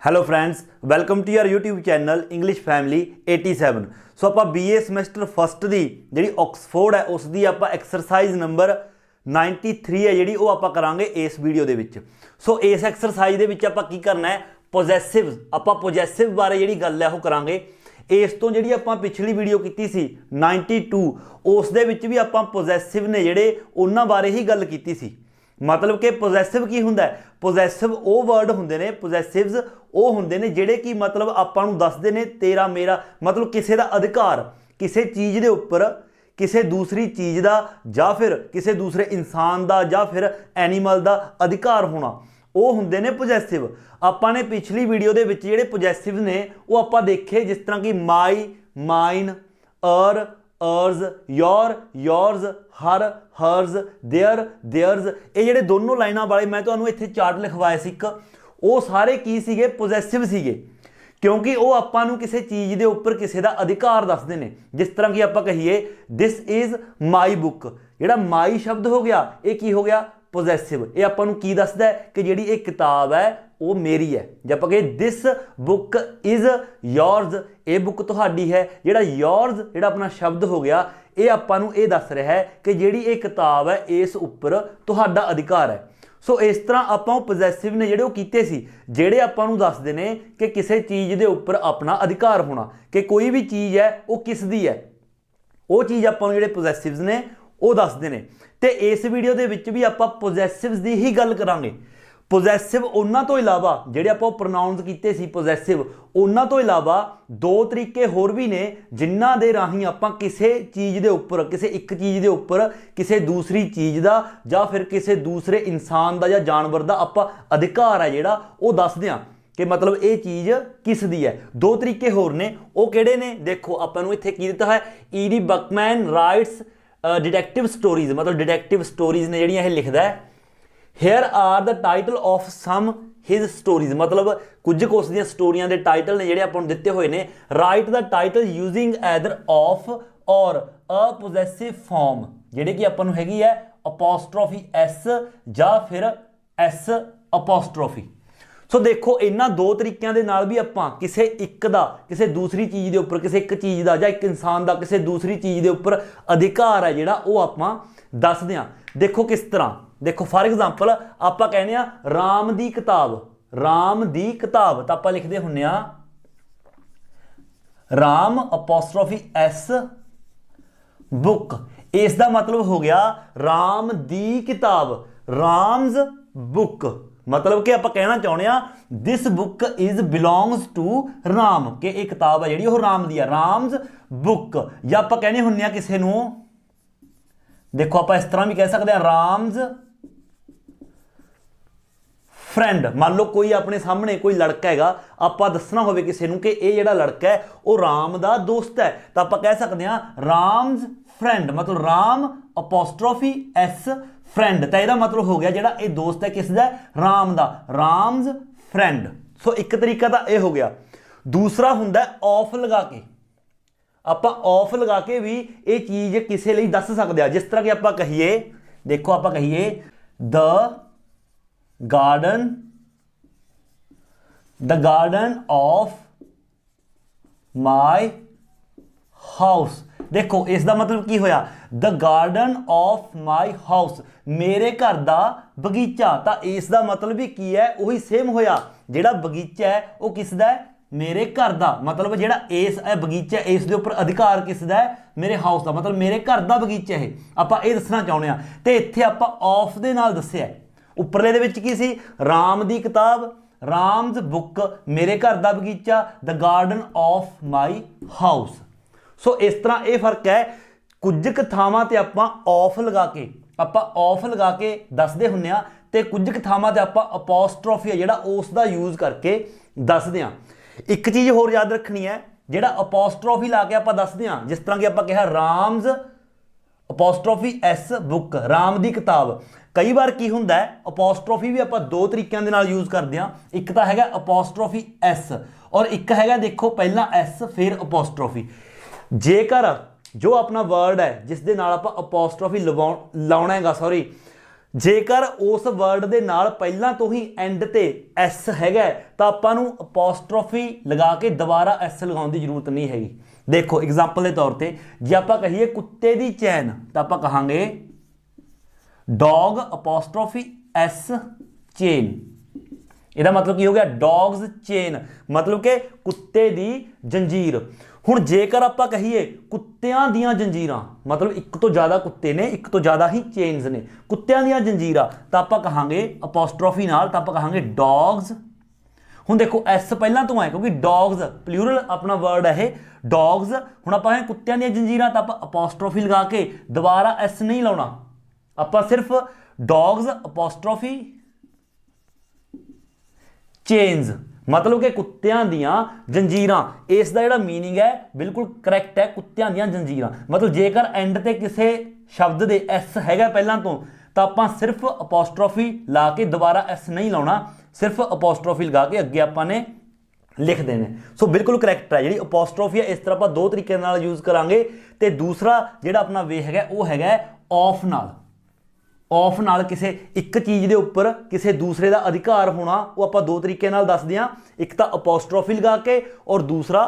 Hello friends, welcome to your YouTube channel English family 87। So आप BA semester first की जी Oxford है उसकी आप एक्सरसाइज नंबर 93 है जी वो आप करांगे इस वीडियो के विच। सो इस एक्सरसाइज के विच आप की करना है पोजैसिव, आप पोजैसिव बारे जी गल है वो करांगे। इस तो जी आप पिछली वीडियो की सी 92 उस दे विच भी आप पोजैसिव ने जोड़े उन्होंने बारे ही गल की सी। मतलब कि पोजैसिव की हुंदा है, पोजैसिव वो वर्ड हुंदे ने, पोजैसिव्स वो हुंदे ने जिहड़े कि मतलब आपां नूं दसदे ने तेरा मेरा, मतलब किसी दा अधिकार किसी चीज़ दे उपर किसी दूसरी चीज़ का या फिर किसी दूसरे इंसान का या फिर एनीमल का अधिकार होना, वो हुंदे ने पोजैसिव। आपां ने पिछली वीडियो दे विच जिहड़े पोजैसिव ने वो आपां देखे, जिस तरह कि my, mine, our, ours, your, yours, her, hers, their, theirs, ये जिहड़े दोनों लाइनां वाले मैं तुहानूं इत्थे चार्ट लिखवाए सी, वो सारे की सीगे पोजैसिव सीगे, क्योंकि वो आपां नूं किसी चीज़ के उपर किसी का अधिकार दसदे ने। जिस तरह कि आपां कहिए दिस इज़ माई बुक, जिहड़ा माई शब्द हो गया ये की हो गया पोजैसिव। ये आपां नूं की दसदा है कि जिहड़ी ये किताब है वो मेरी है। जब आप कहिए दिस बुक इज़ योर्स, ये बुक तुहाडी है, जिहड़ा योर्स जिहड़ा अपना शब्द हो गया ये आपां नूं ये दस रहा है कि जिहड़ी ये किताब है इस उपर तुहाडा अधिकार है। सो इस तरह आपां पोजैसिव ने जिहड़े कीते सी, जिहड़े आपां नूं दसदे ने कि किसी चीज़ के उपर अपना अधिकार होना, कि कोई भी चीज़ है वो किस दी है, वो चीज़ आपां नूं जिहड़े पोजैसिव्स ने वो दसदे ने। ते इस वीडियो दे विच भी आपां पोजैसिव्स दी ही गल करांगे। पोजैसिव उन्हां तो इलावा जिहड़े आपां प्रोनाउंस कीते सी पोजैसिव, उन्हां तो इलावा दो तरीके होर भी ने जिन्हां दे राहीं आपां किसी चीज़ के उपर, किसी एक चीज़ के उपर किसी दूसरी चीज़ का या फिर किसी दूसरे इंसान का या जानवर का आपां अधिकार है जिहड़ा वो दसदे हां कि मतलब ये चीज़ किस दी है। दो तरीके होर ने, वो किहड़े ने देखो, आपां नूं इत्थे की दित्ता है E.D. Buckman writes detective stories, मतलब डिटेक्टिव स्टोरीज ने जिहड़ियां ये लिखदा है। Here are the title of some his stories, मतलब कुछ उस दी स्टोरियां दे टाइटल ने जिहड़े आपां नूं दित्ते हुए ने। Write the title using either of or a पोजैसिव form, जिहड़े कि आपां नूं हैगी है अपॉस्ट्रोफी एस या फिर एस अपॉस्ट्रोफी। सो देखो इन्हां दो तरीकों के नाल भी आपां किसी एक दा किसी दूसरी चीज़ के उपर, किसी एक चीज़ का या एक इंसान का किसी दूसरी चीज़ के उपर अधिकार है जिहड़ा वो आपां दसदे हां। देखो किस तरह, देखो फॉर एग्जाम्पल आपां कहने आ राम दी किताब, राम दी किताब तो आपां लिखदे हुन्ने आ राम अपॉस्ट्रोफी एस बुक। इसका मतलब हो गया राम दी किताब, राम्स बुक, मतलब कि आप कहना चाहते हैं this book is belongs to Ram, कि एक किताब है जी राम दी है, राम्स बुक। या आप कहने हुन्ने किसी नूं, देखो आप इस तरह भी कह सकते हैं राम्स फ्रेंड। मान लो कोई अपने सामने कोई लड़का हैगा, आप दसना हो किसी नूं कि ये जिहड़ा लड़का है वो राम दा दोस्त है, तो आप कह सकते हैं राम्स फ्रेंड, मतलब राम अपॉस्ट्रोफी एस फ्रेंड। तो यह मतलब हो गया जिहड़ा ये दोस्त है किसदा, राम दा, राम्स फ्रेंड। सो एक तरीका तो यह हो गया। दूसरा हुंदा ऑफ लगा के, आप ऑफ लगा के भी ये चीज़ किसी लिए दस सकते हैं। जिस तरह कि आप कहिए, देखो आप कहिए the garden of my house. देखो इसका मतलब की होया, the garden of my house, मेरे घर का बगीचा। तो इसका मतलब भी की है वही सेम होया, जिहड़ा बगीचा है वो किसदा है, मेरे घर का, मतलब जिहड़ा इस बगीचा इस दे उपर अधिकार किसदा है, मेरे हाउस का, मतलब मेरे घर का बगीचा है। आप ये दसना चाहते हैं तो इत्थे आप ऑफ दे नाल दस्सिया, उपरले दे विच की सी राम दी किताब, राम्स बुक, मेरे घर का बगीचा, the garden of my house. So इस तरह ये फर्क है। कुछ क थावां ते आपां ऑफ लगा के, आपां ऑफ लगा के दसदे हुन्ने आ, ते कुछ क थावां ते आपां अपॉस्ट्रोफी है जिहड़ा उसका यूज़ करके दसदे हां। एक चीज़ होर याद रखनी है, जिहड़ा अपॉस्ट्रोफी ला के आपां दसदे हां, जिस तरह कि आपां कहा Ram's apostrophe S book, Ram दी किताब। कई बार की हुंदा है अपॉस्ट्रोफी भी आपां दो तरीकों के नाल यूज़ करते हैं। एक तो हैगा अपॉस्ट्रोफी एस और एक हैगा देखो पहला एस फिर अपॉस्ट्रोफी। जेकर जो अपना वर्ड है जिस दे नाल आपां अपॉस्ट्रोफी लाउणा हैगा, सॉरी ਜੇਕਰ ਉਸ ਵਰਡ ਦੇ ਨਾਲ ਪਹਿਲਾਂ ਤੋਂ ਹੀ ਐਂਡ ਤੇ ਐਸ ਹੈਗਾ ਤਾਂ ਆਪਾਂ ਨੂੰ ਅਪੋਸਟ੍ਰੋਫੀ ਲਗਾ ਕੇ ਦੁਬਾਰਾ ਐਸ ਲਗਾਉਣ ਦੀ ਜ਼ਰੂਰਤ ਨਹੀਂ ਹੈਗੀ। ਦੇਖੋ ਐਗਜ਼ਾਮਪਲ ਦੇ ਤੌਰ ਤੇ ਜੇ ਆਪਾਂ ਕਹੀਏ ਕੁੱਤੇ ਦੀ ਚੈਨ ਤਾਂ ਆਪਾਂ ਕਹਾਂਗੇ ਡੌਗ ਅਪੋਸਟ੍ਰੋਫੀ ਐਸ ਚੇਨ। ਇਹਦਾ ਮਤਲਬ ਕੀ ਹੋ ਗਿਆ? ਡੌਗਸ ਚੇਨ, मतलब कि ਕੁੱਤੇ ਦੀ ਜੰਜੀਰ। ਹੁਣ ਜੇਕਰ ਆਪਾਂ ਕਹੀਏ ਕੁੱਤਿਆਂ ਦੀਆਂ ਜੰਜੀਰਾਂ, मतलब ਇੱਕ ਤੋਂ ਜ਼ਿਆਦਾ ਕੁੱਤੇ ਨੇ, ਇੱਕ ਤੋਂ ਜ਼ਿਆਦਾ ਹੀ ਚੇਨਸ ਨੇ, ਕੁੱਤਿਆਂ ਦੀਆਂ ਜੰਜੀਰਾਂ, ਤਾਂ ਆਪਾਂ ਕਹਾਂਗੇ ਅਪੋਸਟ੍ਰੋਫੀ ਨਾਲ, ਤਾਂ ਆਪਾਂ ਕਹਾਂਗੇ ਡੌਗਸ। ਹੁਣ ਦੇਖੋ ਐਸ ਪਹਿਲਾਂ ਤੋਂ ਆਏ ਕਿਉਂਕਿ ਡੌਗਸ ਪਲੂਰਲ ਆਪਣਾ ਵਰਡ ਹੈ ਇਹ, ਡੌਗਸ। ਹੁਣ ਆਪਾਂ ਕੁੱਤਿਆਂ ਦੀਆਂ ਜੰਜੀਰਾਂ ਤਾਂ ਆਪਾਂ ਅਪੋਸਟ੍ਰੋਫੀ ਲਗਾ ਕੇ ਦੁਬਾਰਾ ਐਸ ਨਹੀਂ ਲਾਉਣਾ, ਆਪਾਂ ਸਿਰਫ ਡੌਗਸ ਅਪੋਸਟ੍ਰੋਫੀ ਚੇਨਸ, मतलब कि कुत्तियां दियां जंजीरां। इस दा जिहड़ा मीनिंग है बिल्कुल करैक्ट है, कुत्तियां दियां जंजीरां। मतलब जेकर एंड ते किसी शब्द दे एस हैगा पहलां तो आपां सिर्फ अपोस्ट्रोफी ला के दोबारा एस नहीं लाउणा, सिर्फ अपोस्ट्रोफी लगा के अगे आपां ने लिख देने। सो बिल्कुल करैक्ट है। जिहड़ी अपोस्ट्रोफी है इस तरह आपां दो तरीके नाल यूज़ करांगे। ते दूसरा जिहड़ा अपना वे हैगा वो हैगा ऑफ नाल। ऑफ नाल किसी एक चीज़ के उपर किसी दूसरे का अधिकार होना वो आप दो तरीके नाल दसदे हां, एक तो अपोस्ट्रोफी लगा के और दूसरा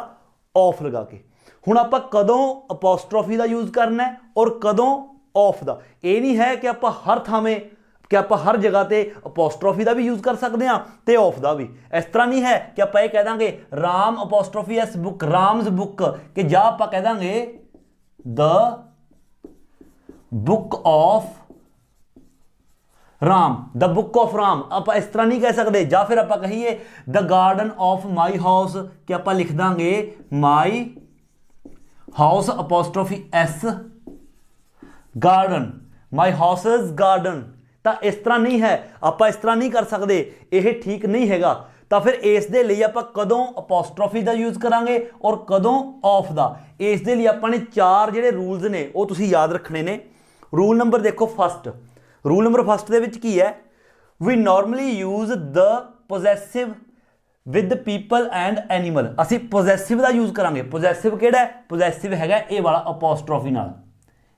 ऑफ लगा के। हुण आप कदों अपोस्ट्रोफी का यूज़ करना है और कदों ऑफ का, ये नहीं है कि आप हर थावें कि आप हर जगह ते अपोस्ट्रोफी का भी यूज़ कर सकते हैं तो ऑफ का भी। इस तरह नहीं है कि आप ये कह देंगे Ram apostrophe S book, Ram's book, कि जा आप कह देंगे the book of Ram, the book of Ram, आप इस तरह नहीं कह सकते। या फिर आप कहिए the garden of my house, कि आप लिख देंगे my house apostrophe S garden, my houses garden. तो इस तरह नहीं है, आप इस तरह नहीं कर सकते, यह ठीक नहीं हैगा। तो फिर इस दे लई आपां कदों अपोस्ट्रोफी का यूज़ करांगे और कदों ऑफ का। इस दे लई आपां ने चार जिहड़े रूल्स ने वो तुसीं याद रखने ने। रूल नंबर देखो फस्ट, रूल नंबर फस्ट दे विच की है, we normally use the possessive with people and animal. असी पोजैसिव का यूज़ करांगे। पोजैसिव किहड़ा है? पोजैसिव हैगा ये वाला अपोस्ट्रोफी नाल,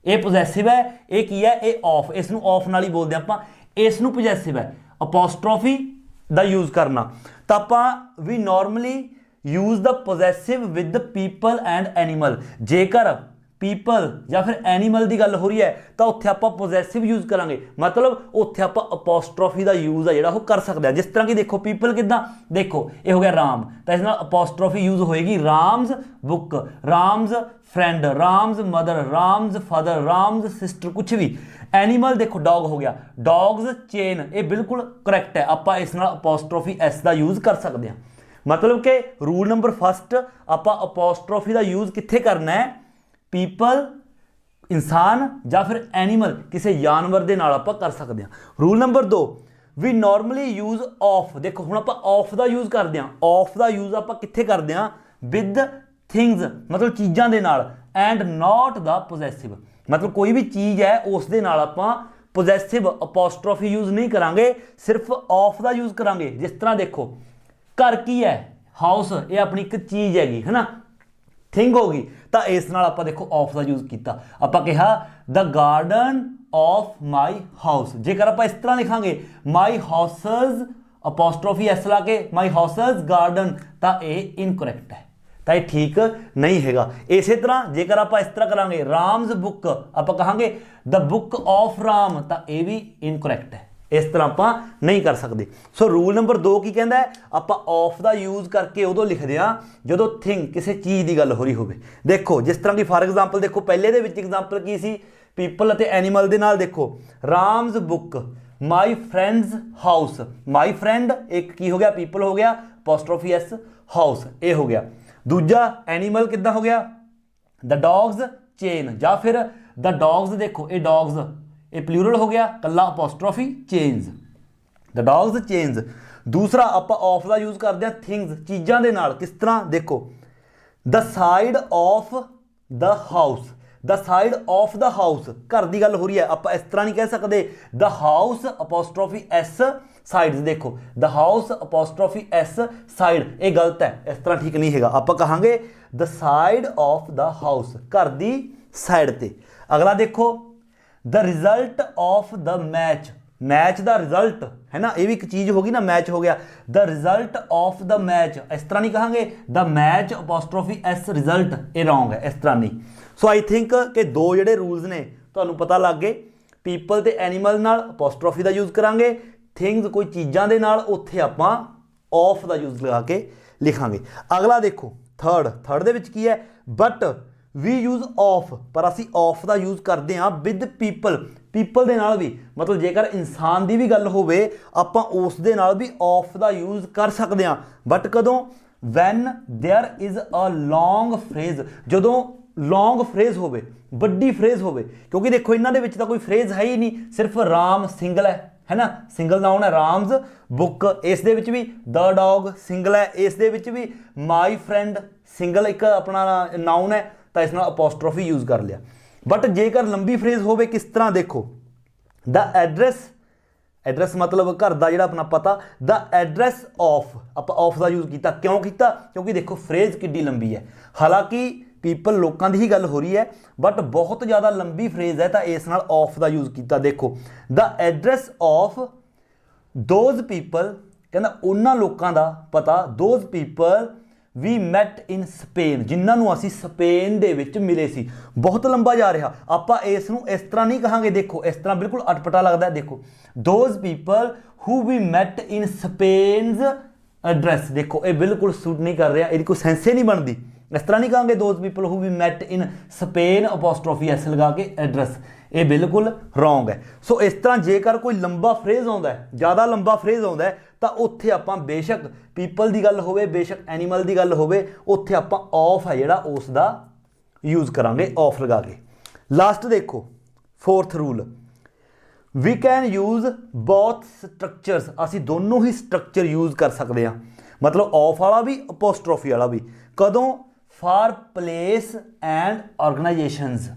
ये पोजैसिव है, ये की है ये ऑफ, इसनूं ऑफ नाल ही बोलते आपां, इसनूं पोजैसिव है। अपोस्ट्रोफी का यूज़ करना तो आपां we normally use the possessive with people and animal. जेकर पीपल या फिर एनीमल की गल हो रही है तो उत्थे आपां पोजैसिव यूज़ करांगे, मतलब उत्थे आपां अपोस्ट्रोफी का यूज़ है जिहड़ा वो कर सकते हैं। जिस तरह की देखो पीपल किदां, देखो ये हो गया राम, तो इस नाल अपोस्ट्रोफी यूज़ होएगी Ram's book, Ram's friend, Ram's mother, Ram's father, Ram's sister, कुछ भी। एनीमल देखो डॉग हो गया, डॉग्स चेन, ये बिल्कुल करैक्ट है, आपां इस नाल अपोस्ट्रोफी एस का यूज़ कर सकते हैं। मतलब कि रूल नंबर फस्ट आपां अपोस्ट्रोफी का यूज़ कित्थे करना है? पीपल इंसान या फिर एनीमल किसी जानवर के नाल आपां कर सकते हैं। रूल नंबर दो, वी नॉर्मली यूज़ ऑफ। देखो हुण आपां ऑफ का यूज़ करते हैं, ऑफ का यूज़ आपां कित्थे करते हैं? विद थिंग्स, मतलब चीज़ों के नाल, एंड नॉट द पोजैसिव, मतलब कोई भी चीज़ है उस दे नाल आपां पोजैसिव अपोस्ट्रोफी यूज़ नहीं करांगे, सिर्फ ऑफ का यूज़ करांगे। जिस तरह देखो घर की है, हाउस, ये अपनी एक चीज़ हैगी है ना, थिंग होगी, तो इस नाल आपां देखो ऑफ का यूज़ किया, आपां कहा the garden of my house. जेकर आपां इस तरह लिखांगे माई हाउसेज अपोस्ट्रोफी एस ला के माई हाउसेज गार्डन, तो ये इनकरैक्ट है, तो ये ठीक नहीं हैगा। इस तरह जेकर आप इस तरह करांगे राम्स बुक, आप कहांगे द बुक ऑफ राम, तो ये भी इनकरैक्ट है, इस तरह आप नहीं कर सकते। सो रूल नंबर दो की कहता है, आप ऑफ का यूज़ करके उदों लिखते हैं जो थिंग किसी चीज़ की गल हो रही हो। देखो जिस तरह की फॉर एग्जाम्पल देखो पहले दे विच एग्जाम्पल की सी पीपल और एनीमल के नाल, देखो Ram's book, my friends house, my friend एक की हो गया पीपल हो गया, अपोस्ट्रोफी एस हाउस ये हो गया। दूजा एनीमल कितना हो गया? द डॉग्स चेन, या फिर द डॉग्स, देखो ये डॉग्स ये प्लूरल हो गया, कला apostrophe chains, the dogs chains. दूसरा आप ऑफ का यूज़ करते हैं थिंग्स, चीज़ों के नाल, किस तरह देखो the side of the house, the side of the house, घर की गल हो रही है, आप इस तरह नहीं कह सकते the house apostrophe S sides. देखो the house apostrophe S side, ये गलत है, इस तरह ठीक नहीं है। आप कहांगे the side of the house, घर की साइड ते। अगला देखो the result of the match, match the result है ना, ये भी एक चीज़ होगी ना, मैच हो गया, the result of the match, इस तरह नहीं कहांगे, the match apostrophe S result, ये रॉन्ग है, इस तरह नहीं। सो आई थिंक कि दो ਜਿਹੜੇ रूल्स ने ਤੁਹਾਨੂੰ पता लग गए, पीपल ਤੇ एनीमल ਨਾਲ अपॉस्ट्रोफी ਦਾ यूज़ करांगे, थिंग्स कोई चीज़ों के नाल उत्थे आपां ऑफ का यूज़ लगा के लिखांगे। अगला देखो थर्ड दे विच की है, बट वी यूज़ ऑफ, पर असी ऑफ का यूज़ करते हैं विद पीपल दे नाल भी, मतलब जेकर इंसान की भी गल होवे आपां उस दे नाल भी ऑफ का यूज़ कर सकते हैं, बट कदों, when there is a long phrase, जदों लॉन्ग फ्रेज होवे, वड्डी फ्रेज होवे, क्योंकि देखो इन्हां दे विच तां कोई फ्रेज है ही नहीं, सिर्फ राम सिंगल है ना, सिंगल नाउन है राम्स बुक, इस दे विच भी द डॉग सिंगल है, इस दे विच भी माई फ्रेंड सिंगल एक अपना नाउन है, तो इस नाल अपॉस्ट्रोफी यूज़ कर लिया। बट जेकर लंबी फ्रेज होवे किस तरह, देखो द एड्रैस मतलब घर का जिहड़ा अपना पता, द एड्रैस ऑफ, आप ऑफ का यूज़ किया, क्यों किया, क्योंकि देखो फ्रेज किड्डी लंबी है, हालांकि पीपल लोगों की ही गल हो रही है, बट बहुत ज़्यादा लंबी फ्रेज है, तो इस नाल ऑफ का यूज़ किया। देखो the address of those people, कहना उन्हां लोगों का पता, those people we met in Spain, जिन्होंने असी स्पेन दे विच मिले सी। बहुत लंबा जा रहा, आप इस तरह नहीं कहांगे, देखो इस तरह बिल्कुल अटपटा लगता है। देखो those people who we met in Spain's address, देखो ये बिल्कुल सूट नहीं कर रहा, ये कोई सेंस ही नहीं बनती, इस तरह नहीं कहांगे those people who we met in Spain apostrophe S लगा के एड्रैस, ये बिल्कुल रॉन्ग है। सो इस तरह जेकर कोई लंबा फ्रेज आता है, ज़्यादा लंबा फ्रेज आता है, तो उत्थे आपां बेशक पीपल की गल होवे, बेशक एनीमल की गल होवे, उत्थे आपां ऑफ है जिहड़ा उसका यूज़ करांगे, ऑफ लगा के। लास्ट देखो fourth rule, we can use both structures, असी दोनों ही स्ट्रक्चर यूज़ कर सकते हैं, मतलब ऑफ वाला भी अपॉस्ट्रोफी वाला भी। कदों, for place and organisations,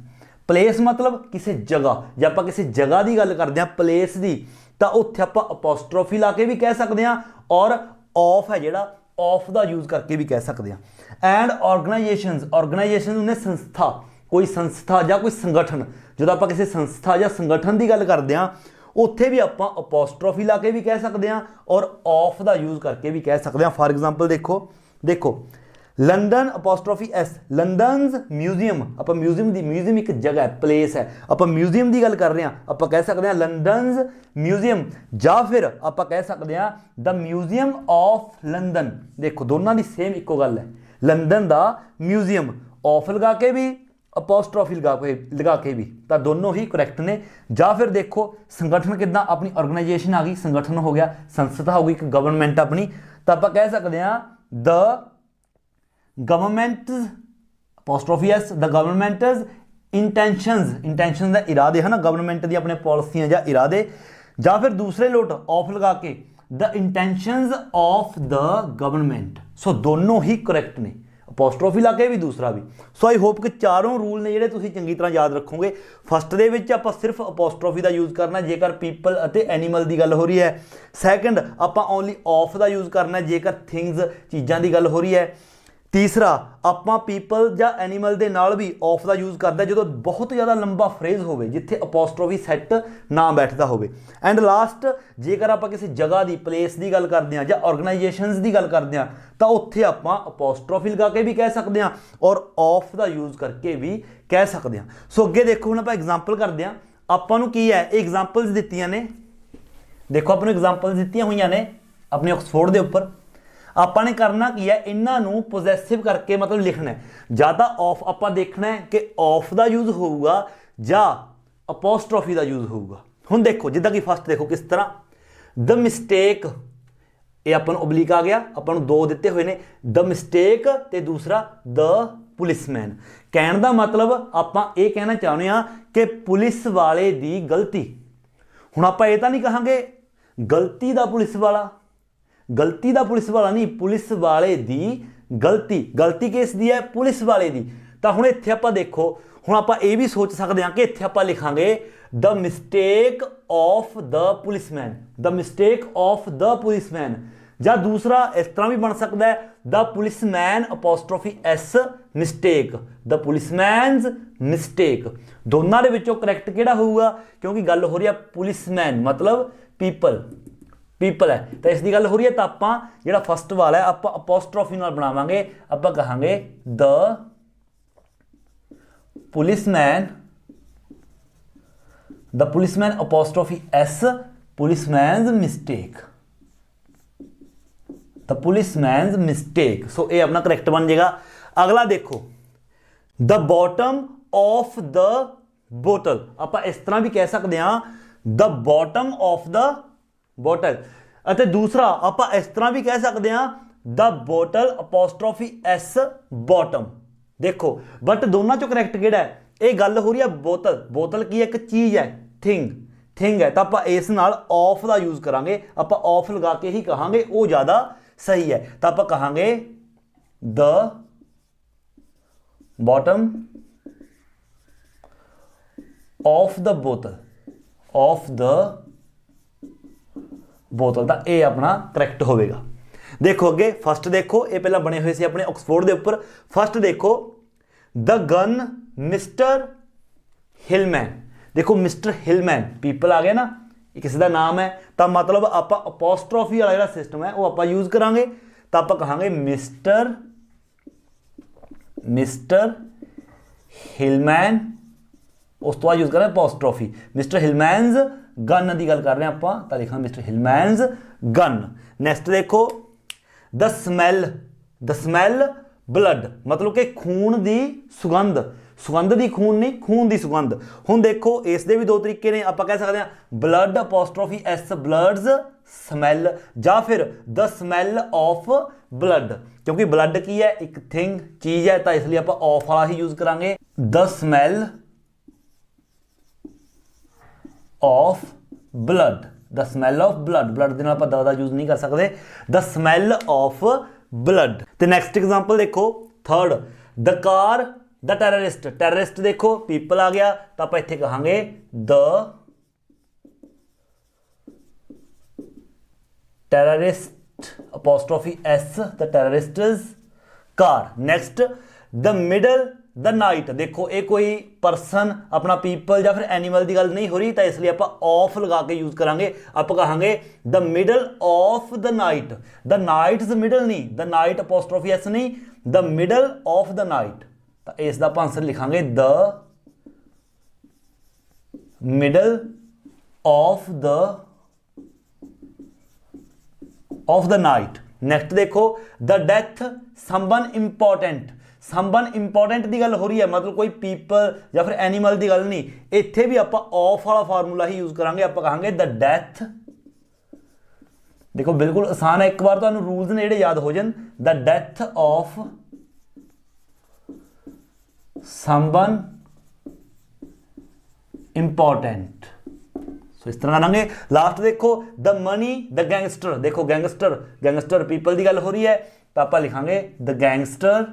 place मतलब किसी जगह, जब आप किसी जगह की गल करते हैं प्लेस की, तो उत्थे आप अपॉस्ट्रोफी ला के भी कह सकते हैं, और ऑफ है जिहड़ा ऑफ का यूज़ करके भी कह सकते हैं। एंड ऑर्गेनाइजेशंस उन्हें संस्था, कोई संस्था या कोई संगठन, जो आप किसी संस्था या संगठन की गल करते हैं, उत्थे भी आप अपॉस्ट्रोफी ला के भी कह सकते हैं, और ऑफ का यूज़ करके भी कह सकते हैं। फॉर एग्जाम्पल देखो लंडन अपॉस्ट्रोफी एस, लंडनस म्यूजियम, आप म्यूजियम एक जगह है, प्लेस है, आप म्यूजियम की गल कर रहे हैं, आप कह सकते हैं लंडनस म्यूजियम, या फिर आप कह सकते हैं द म्यूजियम ऑफ लंदन। देखो दोनों की सेम इको गल है, लंदन का म्यूजियम, ऑफ लगा के भी अपॉस्ट्रोफी लगा के भी, तो दोनों ही करैक्ट ने। या फिर देखो संगठन कितना, अपनी ऑर्गेनाइजेशन आ गई, संगठन हो गया, संस्था हो गई, एक गवर्नमेंट अपनी, तो आप कह सकते हैं the government apostrophe S, the government intentions का इरादे है ना, गवर्नमेंट दी अपने पॉलिसियां या इरादे, या फिर दूसरे लोट ऑफ लगा के the intentions of the government. So दोनों ही करैक्ट ने, अपॉस्ट्रोफी ला के भी दूसरा भी। सो आई होप कि चारों रूल ने जिहड़े तुसीं चंगी तरह याद रखोगे। फस्ट दे विच आपां सिर्फ अपॉस्ट्रोफी का यूज़ करना जेकर पीपल अते एनीमल की गल हो रही है, सैकेंड आपां ओनली ऑफ का यूज़ करना जेकर थिंग्स चीज़ों की गल हो रही है, तीसरा आपां पीपल या एनीमल के नाल भी ऑफ का यूज़ करता जो बहुत ज़्यादा लंबा फ्रेज होवे जिथे अपॉस्ट्रोफी सैट ना बैठता होवे। एंड लास्ट जेकर आप किसी जगह की प्लेस की गल करते हैं या ऑर्गेनाइजेशंस की गल करते हैं तो उत्थे आपां अपॉस्ट्रोफी लगा के भी कह सकते हैं और ऑफ का यूज़ करके भी कह सकते हैं। सो अगे देखो हुण आपां एग्जाम्पल करते हैं, आपां नूं की है एग्जाम्पल्स दित्तियां ने, देखो आपां नूं एग्जाम्पल्स दित्तियां होईयां ने अपने ऑक्सफोर्ड के उपर। आपने करना की है, इन्हों पोजैसिव करके मतलब लिखना है, या तो ऑफ आप देखना है कि ऑफ का यूज़ होगा या अपॉस्ट्रोफी का यूज़ होगा। हुण देखो जिदा कि फस्ट देखो किस तरह द मिसटेक, ये अपन ओबलिक आ गया, अपन दो दिते हुए ने द मिसटेक ते दूसरा द पुलिसमैन। कहने का मतलब आप ये कहना चाहते हैं कि पुलिस वाले दी गलती। हुण आप ये तो नहीं कहांगे गलती दा पुलिस वाला, गलती दा पुलिस वाला नहीं, पुलिस वाले दी गलती, गलती किस दी है पुलिस वाले दी। तो हुण इत्थे आपां देखो, हुण आपां ये भी सोच सकते हैं कि इत्थे आपां लिखांगे the mistake of the policeman, the mistake of the policeman. ਜਾਂ ਦੂਸਰਾ ਇਸ ਤਰ੍ਹਾਂ ਵੀ ਬਣ ਸਕਦਾ ਹੈ the policeman apostrophe S mistake, the policeman's mistake. ਦੋਨਾਂ ਦੇ ਵਿੱਚੋਂ ਕਰੈਕਟ ਕਿਹੜਾ ਹੋਊਗਾ, ਕਿਉਂਕਿ ਗੱਲ ਹੋ ਰਹੀ ਹੈ ਪੁਲਿਸਮੈਨ ਮਤਲਬ ਪੀਪਲ ਹੈ, ਤਾਂ ਇਸ ਦੀ ਗੱਲ ਹੋ ਰਹੀ ਹੈ, ਤਾਂ ਆਪਾਂ ਜਿਹੜਾ ਫਸਟ ਵਾਲਾ ਹੈ ਆਪਾਂ ਅਪੋਸਟ੍ਰੋਫੀ ਨਾਲ ਬਣਾਵਾਂਗੇ, ਆਪਾਂ ਕਹਾਂਗੇ the policeman apostrophe S policeman's mistake, the policeman's mistake. So ये अपना करेक्ट बन जाएगा। अगला देखो द बॉटम ऑफ द बोतल, आप इस तरह भी कह सकते हैं द बॉटम ऑफ द बोतल, और दूसरा आप इस तरह भी कह सकते हैं द बोतल अपोस्ट्रोफी एस बॉटम। देखो बट दोनों चो करेक्ट किहड़ा है, ये गल हो रही है बोतल की एक चीज़ है, थिंग है, तो आप इस नाल ऑफ का यूज़ करांगे, आप ऑफ लगा के ही कहांगे वो ज़्यादा सही है, तो आप कहांगे द बॉटम ऑफ द बोतल, तो ये अपना करेक्ट होगा। देखो अगे फस्ट देखो, ये पहला बने हुए सी अपने ऑक्सफोर्ड के उपर। फस्ट देखो द गन मिस्टर हिलमैन, देखो मिस्टर हिलमैन पीपल आ गया ना, किसी का नाम है, तो मतलब आप अपोस्ट्रोफी वाला जो सिस्टम है वो आप यूज करांगे, तो आप कहांगे मिस्टर हिलमैन, उस तो बाद यूज करें अपोस्ट्रोफी। मिस्टर हिलमैनस गन की गल कर रहे हैं आप, तो लिखा मिस्टर हिलमैनस गन। नेक्स्ट देखो द स्मैल ब्लड, मतलब कि खून की सुगंध की खून नहीं, खून की सुगंध। हुण देखो इस दे भी दो तरीके ने, आप कह सकते हैं blood apostrophe S bloods smell, या फिर द स्मैल ऑफ ब्लड, क्योंकि ब्लड की है एक थिंग चीज़ है, तो इसलिए आप ऑफ वाला ही यूज करांगे the smell of blood, the smell of blood के नाल आप द यूज नहीं कर सकते, द स्मैल ऑफ ब्लड। तो नैक्सट एग्जाम्पल देखो third the car the terrorist देखो पीपल आ गया, तो आप इत्थे कहांगे the terrorist apostrophe S the terrorist's car. Next the middle the night, देखो ये कोई परसन अपना पीपल या फिर एनिमल की गल नहीं हो रही, तो इसलिए आप ऑफ लगा के यूज करांगे, आप कहांगे the middle of the night, the night's middle नहीं, द नाइट अपोस्ट्रोफी एस नहीं, the middle of the night, तो इसका आंसर लिखांगे the middle of the night. Next देखो द डेथ समवन इंपॉर्टेंट की गल हो रही है, मतलब कोई पीपल या फिर एनिमल की गल नहीं, इत्थे भी आप ऑफ वाला फार्मूला ही यूज करांगे, आप कहांगे द डेथ, देखो बिल्कुल आसान है, एक बार तो रूल्स ने जेडे याद हो जान, the death of someone important. So इस तरह करेंगे। लास्ट देखो द मनी द गैंगस्टर, देखो गैंगस्टर पीपल की गल हो रही है, तो आप लिखांगे द गैंगस्टर्स।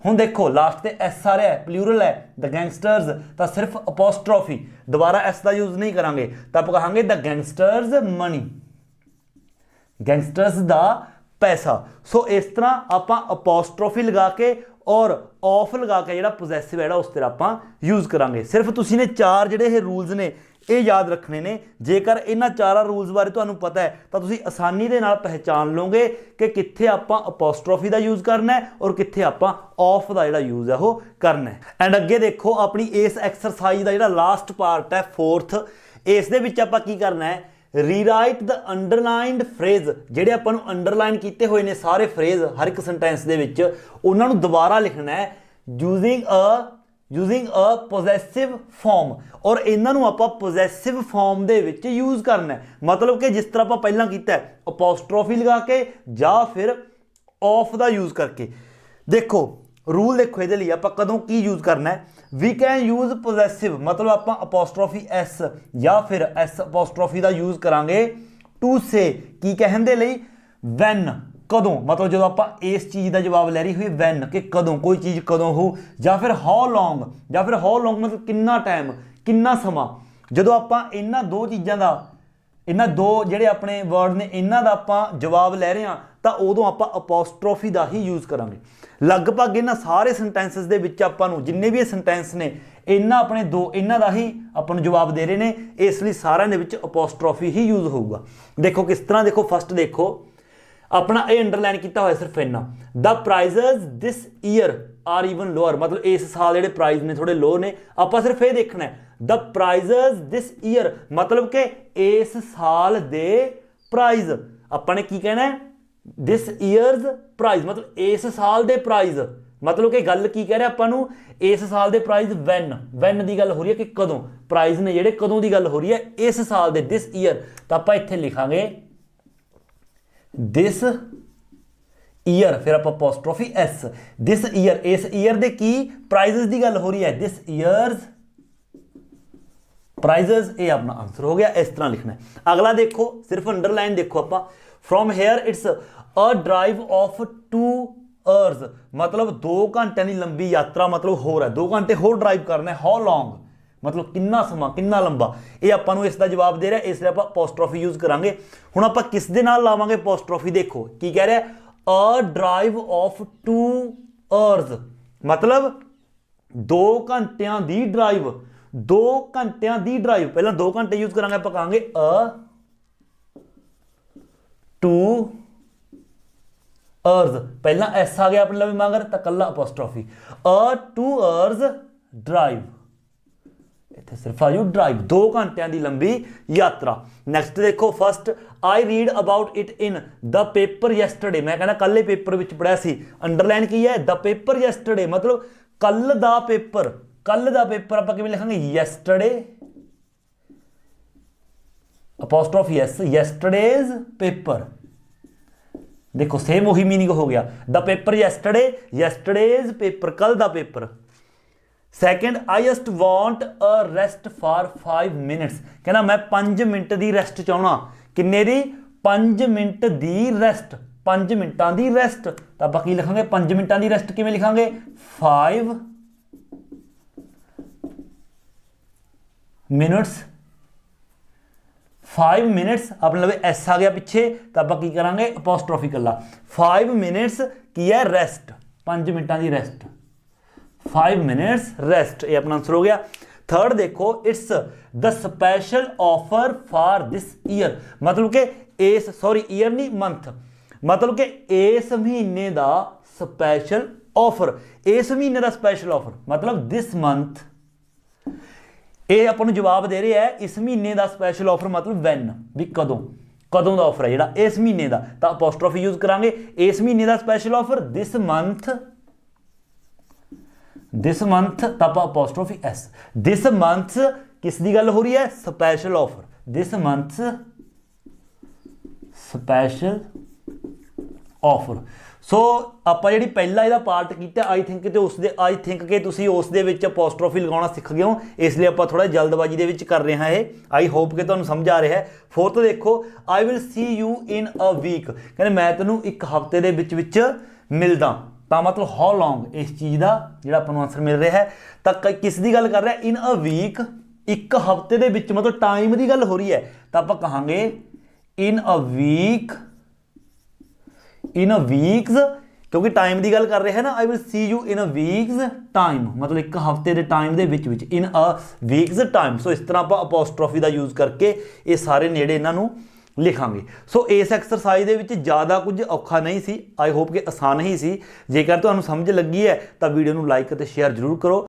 हुण देखो लास्ट ते एस आ रहा है, प्लूरल है द गैंगस्टर्स, तो सिर्फ अपोस्ट्रोफी दोबारा एस का यूज नहीं करांगे, तो आप कहांगे द गैंगस्टर्स मनी, गैंगस्टर्स दा पैसा। सो इस तरह आप अपोस्ट्रोफी लगा के और ऑफ लगा के जो पोजैसिव है उस तरह आप यूज करांगे। सिर्फ तुसी ने चार जिहड़े रूल्स ने ये याद रखने ने, जेकर इन्हां चार रूल्स बारे तुहानूं पता है तो तुसी आसानी दे नाल पहचान लोगे कि कित्थे आपां अपोस्ट्रोफी का यूज करना है और कित्थे आपां ऑफ का जिहड़ा यूज है वो करना है। एंड अगे देखो अपनी इस एक्सरसाइज का जिहड़ा लास्ट पार्ट है फोर्थ, इस दे विच आपां की करना है, रीराइट द अंडरलाइंड फ्रेज, जेडे आपां नूं अंडरलाइन कीते हुए ने सारे फ्रेज हर एक सेंटेंस दे विच उन्हां नूं दोबारा लिखना है यूजिंग अ पोजैसिव फॉर्म, और इन्हां नूं आपां पोजैसिव फॉर्म दे विच यूज करना है। मतलब कि जिस तरह आपां पहलां कीता है अपोस्ट्रोफी लगा के या फिर ऑफ दा यूज करके। देखो रूल देखो ये लिए आप कदों की यूज करना है, वी कैन यूज पोजैसिव, मतलब आप अपोस्ट्रोफी एस या फिर एस अपोस्ट्रोफी का यूज करांगे टू से की कहने दे लई, वैन कदों, मतलब जो आप इस चीज़ का जवाब ले रही हुई वैन कि कदों कोई चीज़ कदों हो, या फिर हाउ लॉन्ग मतलब कितना टाइम कितना समा, ਜਦੋਂ ਆਪਾਂ ਇਹਨਾਂ ਦੋ ਚੀਜ਼ਾਂ ਦਾ ਇਹਨਾਂ ਦੋ ਜਿਹੜੇ ਆਪਣੇ ਵਰਡ ਨੇ ਇਹਨਾਂ ਦਾ ਆਪਾਂ ਜਵਾਬ ਲੈ ਰਹੇ ਹਾਂ ਤਾਂ ਉਦੋਂ ਆਪਾਂ ਅਪੋਸਟ੍ਰੋਫੀ ਦਾ ਹੀ ਯੂਜ਼ ਕਰਾਂਗੇ। ਲਗਭਗ ਇਹਨਾਂ ਸਾਰੇ ਸੈਂਟੈਂਸਸ ਦੇ ਵਿੱਚ ਆਪਾਂ ਨੂੰ ਜਿੰਨੇ ਵੀ ਇਹ ਸੈਂਟੈਂਸ ਨੇ ਇਹਨਾਂ ਆਪਣੇ ਦੋ ਇਹਨਾਂ ਦਾ ਹੀ ਆਪਾਂ ਨੂੰ ਜਵਾਬ ਦੇ ਰਹੇ ਨੇ, ਇਸ ਲਈ ਸਾਰਿਆਂ ਦੇ ਵਿੱਚ ਅਪੋਸਟ੍ਰੋਫੀ ਹੀ ਯੂਜ਼ ਹੋਊਗਾ। ਦੇਖੋ ਕਿਸ ਤਰ੍ਹਾਂ, ਦੇਖੋ ਫਸਟ ਦੇਖੋ अपना ये अंडरलाइन किया हुआ सिर्फ इन्ना the prices this year are even lower मतलब इस साल जो प्राइज ने थोड़े लो ने आप सिर्फ ये देखना है द प्राइजेस दिस ईयर मतलब कि इस साल दे प्राइज अपने की कहना है दिस ईयरस प्राइज मतलब इस साल दे प्राइज मतलब कि गल की कह रहे आपां इस साल दे प्राइज वैन की गल हो रही है कि कदों प्राइज ने जेडे कदों की गल हो रही है इस साल दे दिस ईयर तो आप इत्थे लिखांगे दिस ईयर फिर आप अपॉस्ट्रोफी एस दिस ईयर इस ईयर दे की प्राइजेस की गल हो रही है दिस ईयर्स प्राइजेस ये अपना आंसर हो गया। इस तरह लिखना है। अगला देखो सिर्फ अंडरलाइन देखो आप from here it's a drive of 2 hours मतलब 2 घंटे की लंबी यात्रा मतलब हो रहा है 2 घंटे होर ड्राइव करना है। हाउ लॉन्ग मतलब कितना समा कितना लंबा ये आपां नूं इसका जवाब दे रहा है इसलिए आप अपॉस्ट्रोफी यूज करांगे। हुण आपां किस दे नाल लावांगे अपॉस्ट्रोफी देखो की कह रहा है अ ड्राइव ऑफ 2 आवर्स मतलब 2 घंटियां दी ड्राइव 2 घंटियां दी ड्राइव पहला 2 घंटे यूज करांगे आपां कहांगे अ 2 आवर्स पहला एस आ गया अपने लवे मगर तो कला अपॉस्ट्रोफी अ 2 आवर्स ड्राइव इत्थे सिर्फ आ जाओ ड्राइव 2 घंटियां दी लंबी यात्रा। नैक्सट देखो first I read about it in the paper yesterday मैं कहना कल पेपर विच पढ़िया सी अंडरलाइन की है द पेपर यस्टरडे मतलब कल दा पेपर आपां किवें लिखांगे yesterday apostrophe S yesterday's paper देखो सेम वही मीनिंग हो गया द पेपर यस्टरडेज पेपर कल दा पेपर। Second I just want a rest for 5 minutes कहना मैं 5 मिनट की रेस्ट चाहना किन्ने दी 5 मिनट की रेस्ट 5 मिनटा की रेस्ट तो आप की लिखांगे 5 मिनटा की रेस्ट किवें लिखांगे 5 मिनट्स 5 मिनट्स अपने लवे एस आ गया पिछे तो आप की करांगे अपॉस्ट्रोफी कला 5 मिनट्स की है रेस्ट 5 मिनटा की रेस्ट 5 मिनट्स रेस्ट ये अपना आंसर हो गया। थर्ड देखो it's the special offer for this year मतलब कि इस सॉरी ईयर नहीं मंथ मतलब कि इस महीने का स्पेशल ऑफर इस महीने का स्पेशल ऑफर मतलब दिस मंथ ये अपन जवाब दे रहे हैं इस महीने का स्पेशल ऑफर मतलब वैन भी कदों कदों का ऑफर है जिहड़ा इस महीने का तो अपॉस्ट्रोफी यूज करांगे इस महीने का स्पेशल ऑफर दिस मंथ तब अपॉस्ट्रोफी एस दिस मंथ किस दी गल हो रही है special offer this month special offer. So आप जी पहला यदा पार्ट किया आई थिंक तो उस अपॉस्ट्रोफी लगाना सीख गए हो इसलिए आप थोड़ा जल्दबाजी के कर रहे हैं आई होप कि तुहानूं समझ आ रहा है। फोर्थ देखो I will see you in a week कहते मैं तेनों एक हफ्ते के विच मिलदा तो मतलब हाउ लॉन्ग इस चीज़ का जो अपन आंसर मिल रहा है तो किस की गल कर रहा है इन अ वीक एक हफ्ते के विच मतलब टाइम की गल हो रही है तो आप कहांगे इन अ वीक्स क्योंकि टाइम की गल कर रहे हैं ना आई will see you in a weeks time मतलब एक हफ्ते के टाइम के विच इन अ वीक्स टाइम। सो इस तरह आप अपॉस्ट्रोफी का यूज करके ये सारे नेड़े इन्हों लिखांगे। सो इस एक्सरसाइज के विच ज़्यादा कुछ औखा नहीं सी आई होप कि आसान ही सी। जेकर तुहानूं समझ लगी है तो वीडियो नूं लाइक ते शेयर जरूर करो।